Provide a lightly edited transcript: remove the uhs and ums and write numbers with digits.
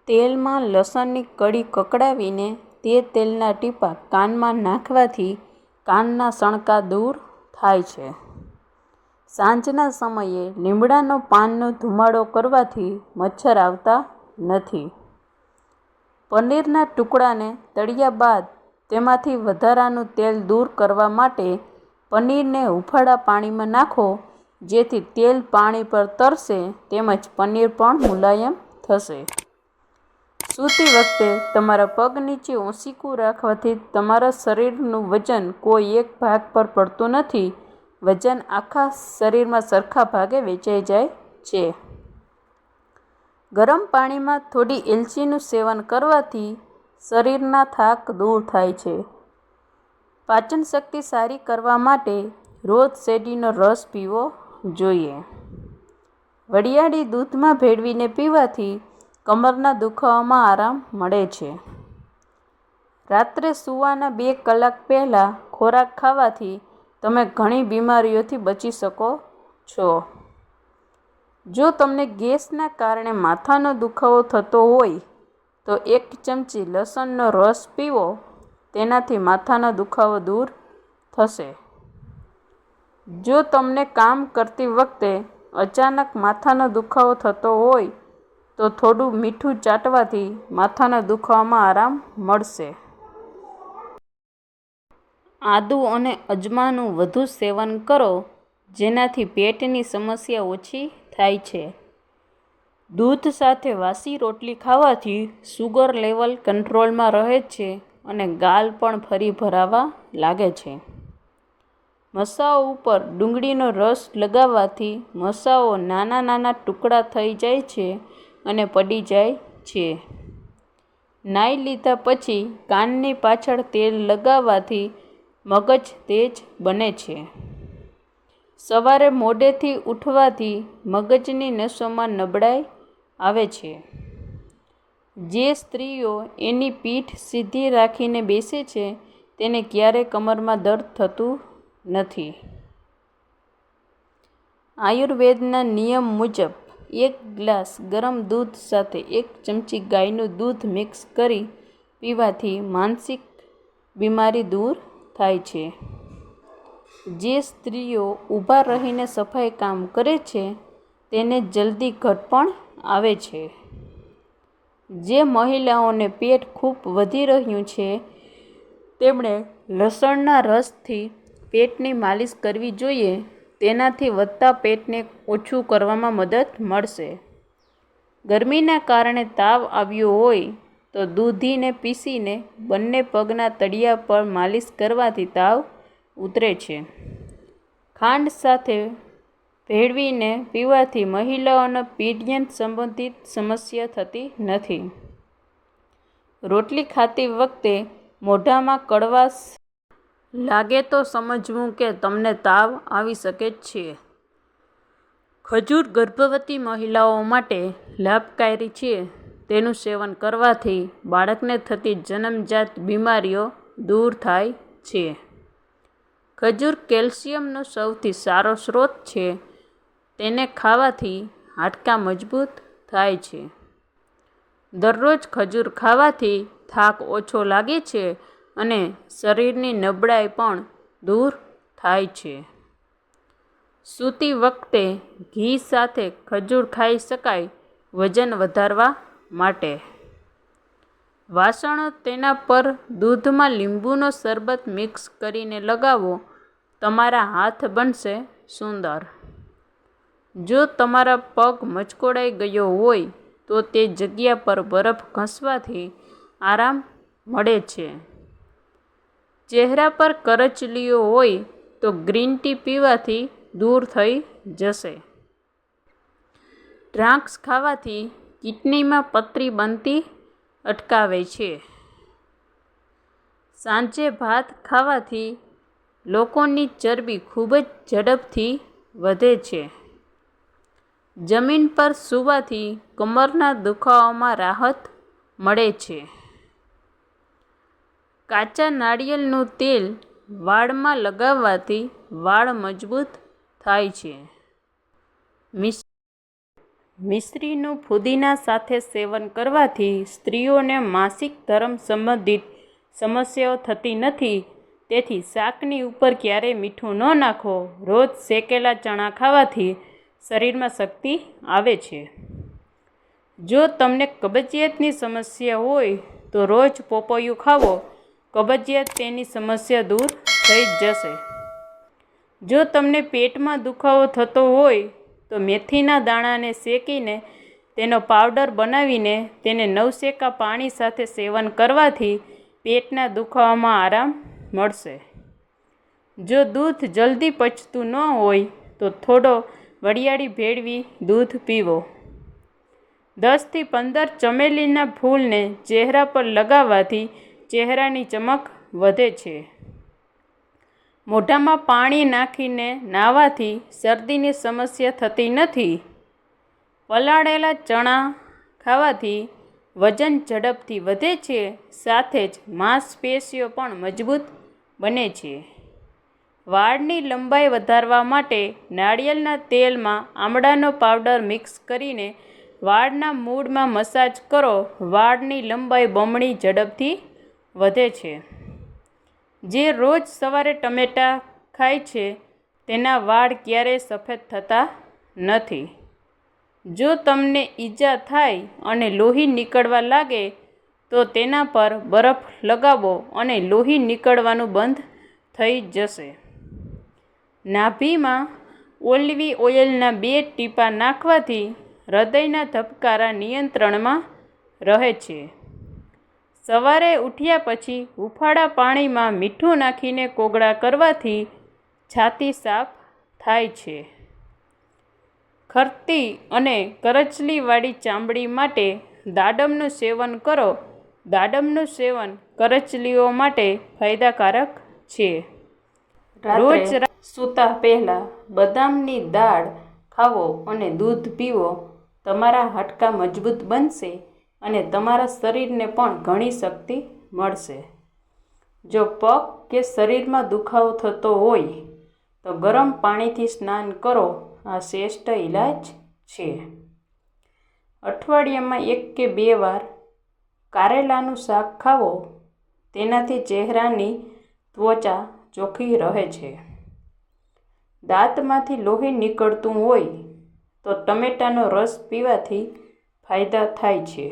તેલમાં લસણની કળી કકડાવીને તે તેલના ટીપાં કાનમાં નાખવાથી કાનના સણકા દૂર થાય છે. સાંજના સમયે લીમડાનો પાનનો ધુમાડો કરવાથી મચ્છર આવતા નથી. પનીરના ટુકડાને તળ્યા બાદ તેમાંથી વધારાનું તેલ દૂર કરવા માટે પનીરને હૂંફાળા પાણીમાં નાખો, જેથી તેલ પાણી પર તરશે તેમજ પનીર પણ મુલાયમ થશે. સૂતી વખતે તમારા પગ નીચે ઓશીકું રાખવાથી તમારા શરીરનું વજન કોઈ એક ભાગ પર પડતું નથી. વજન આખા શરીરમાં સરખા ભાગે વહેંચાઈ જાય છે. ગરમ પાણીમાં થોડી એલચીનું સેવન કરવાથી શરીરના થાક દૂર થાય છે. પાચન શક્તિ સારી કરવા માટે રોજ શેરડીનો રસ પીવો જોઈએ. વરિયાળી દૂધમાં ભેળવીને પીવાથી કમરના દુખાવામાં આરામ મળે છે. રાત્રે સૂવાના 2 કલાક પહેલાં ખોરાક ખાવાથી તમે ઘણી બીમારીઓથી બચી શકો છો. જો તમને ગેસના કારણે માથાનો દુખાવો થતો હોય તો 1 ચમચી લસણનો રસ પીવો, તેનાથી માથાનો દુખાવો દૂર થશે. જો તમને કામ કરતી વખતે અચાનક માથાનો દુખાવો થતો હોય તો થોડું મીઠું ચાટવાથી માથાના દુખાવામાં આરામ મળશે. આદુ અને અજમાનું વધુ સેવન કરો, જેનાથી પેટની સમસ્યા ઓછી થાય છે. દૂધ સાથે વાસી રોટલી ખાવાથી સુગર લેવલ કંટ્રોલમાં રહે છે અને ગાલ પણ ફરી ભરાવા લાગે છે. મસાઓ ઉપર ડુંગળીનો રસ લગાવવાથી મસાઓ નાના નાના ટુકડા થઈ જાય છે અને પડી જાય છે. નાઈ લીધા પછી કાનની પાછળ તેલ લગાવવાથી મગજ તેજ બને છે. સવારે મોડેથી ઉઠવાથી મગજની નસોમાં નબળાઈ આવે છે. જે સ્ત્રીઓ એની પીઠ સીધી રાખીને બેસે છે તેને ક્યારેય કમરમાં દર્દ થતું નથી. આયુર્વેદના નિયમ મુજબ 1 ગ્લાસ ગરમ દૂધ સાથે 1 ચમચી ગાયનું દૂધ મિક્સ કરી પીવાથી માનસિક બીમારી દૂર થાય છે. જે સ્ત્રીઓ ઊભા રહીને સફાઈ કામ કરે છે તેને જલ્દી ઘડપણ આવે છે. જે મહિલાઓને પેટ ખૂબ વધી રહ્યું છે તેમણે લસણના રસથી પેટની માલિશ કરવી જોઈએ. તેનાથી વધતા પેટને ઓછું કરવામાં મદદ મળશે. ગરમીના કારણે તાવ આવ્યો હોય તો દૂધીને પીસીને બંને પગના તળિયા પર માલિશ કરવાથી તાવ ઉતરે છે. ખાંડ સાથે ભેળવીને પીવાથી મહિલાઓને પીરિયડ સંબંધિત સમસ્યા થતી નથી. રોટલી ખાતી વખતે મોઢામાં કડવાશ લાગે તો સમજવું કે તમને તાવ આવી શકે છે. ખજૂર ગર્ભવતી મહિલાઓ માટે લાભકારી છે. તેનું સેવન કરવાથી બાળકને થતી જન્મજાત બીમારીઓ દૂર થાય છે. ખજૂર કેલ્શિયમનો સૌથી સારો સ્ત્રોત છે. તેને ખાવાથી હાડકાં મજબૂત થાય છે. દરરોજ ખજૂર ખાવાથી થાક ઓછો લાગે છે અને શરીરની નબળાઈ પણ દૂર થાય છે. સૂતી વખતે ઘી સાથે ખજૂર ખાઈ શકાય. વજન વધારવા માટે વાસણો તેના પર દૂધમાં લીંબુનો શરબત મિક્સ કરીને લગાવો. તમારા હાથ બનશે સુંદર. જો તમારા પગ મચકોડાઈ ગયો હોય તો તે જગ્યા પર બરફ ઘસવાથી આરામ મળે છે. ચહેરા પર કરચલીઓ હોય તો ગ્રીન ટી પીવાથી દૂર થઈ જશે. દ્રાક્ષ ખાવાથી કિડનીમાં પથરી બનતી અટકાવે છે. સાંજે ભાત ખાવાથી લોકોની ચરબી ખૂબ જ ઝડપથી વધે છે. જમીન પર સૂવાથી કમરના દુખાવામાં રાહત મળે છે. કાચા નાળિયેરનું તેલ વાળમાં લગાવવાથી વાળ મજબૂત થાય છે. મિશ્રીનું ફુદીના સાથે સેવન કરવાથી સ્ત્રીઓને માસિક ધર્મ સંબંધિત સમસ્યાઓ થતી નથી. તેથી શાકની ઉપર ક્યારેય મીઠું ન નાખો. રોજ શેકેલા ચણા ખાવાથી શરીરમાં શક્તિ આવે છે. જો તમને કબજિયાતની સમસ્યા હોય તો રોજ પોપૈયું ખાવો. કબજિયાત તેની સમસ્યા દૂર થઈ જશે. જો તમને પેટમાં દુખાવો થતો હોય તો મેથીના દાણાને શેકીને તેનો પાવડર બનાવીને તેને નવશેકા પાણી સાથે સેવન કરવાથી પેટના દુખાવામાં આરામ મળશે. જો દૂધ જલ્દી પચતું ન હોય તો થોડો વરિયાળી ભેળવી દૂધ પીવો. 10 થી 15 ચમેલીના ફૂલને ચહેરા પર લગાવવાથી ચહેરાની ચમક વધે છે. મોઢામાં પાણી નાખીને નાહવાથી શરદીની સમસ્યા થતી નથી. પલાળેલા ચણા ખાવાથી વજન ઝડપથી વધે છે. સાથે જ માંસપેશીઓ પણ મજબૂત બને છે. વાળની લંબાઈ વધારવા માટે નાળિયેરના તેલમાં આમળાનો પાવડર મિક્સ કરીને વાળના મૂળમાં મસાજ કરો. વાળની લંબાઈ બમણી ઝડપથી વધે છે. જે રોજ સવારે ટમેટાં ખાય છે તેના વાળ ક્યારેય સફેદ થતા નથી. જો તમને ઈજા થાય અને લોહી નીકળવા લાગે તો તેના પર બરફ લગાવો અને લોહી નીકળવાનું બંધ થઈ જશે. નાભીમાં ઓલિવ ઓઇલના 2 ટીપાં નાખવાથી હૃદયના ધબકારા નિયંત્રણમાં રહે છે. સવારે ઉઠ્યા પછી હૂંફાળા પાણીમાં મીઠું નાખીને કોગળા કરવાથી છાતી સાફ થાય છે. ખરતી અને કરચલીવાળી ચામડી માટે દાડમનું સેવન કરો. દાડમનું સેવન કરચલીઓ માટે ફાયદાકારક છે. રોજ સૂતા પહેલા બદામની દાળ ખાવો અને દૂધ પીવો. તમારા હાડકાં મજબૂત બનશે અને તમારા શરીરને પણ ઘણી શક્તિ મળશે. જો પગ કે શરીરમાં દુખાવો થતો હોય તો ગરમ પાણીથી સ્નાન કરો. આ શ્રેષ્ઠ ઇલાજ છે. અઠવાડિયામાં 1 કે 2 વાર કારેલાનું શાક ખાવો. તેનાથી ચહેરાની ત્વચા ચોખ્ખી રહે છે. દાંતમાંથી લોહી નીકળતું હોય તો ટમેટાનો રસ પીવાથી ફાયદા થાય છે.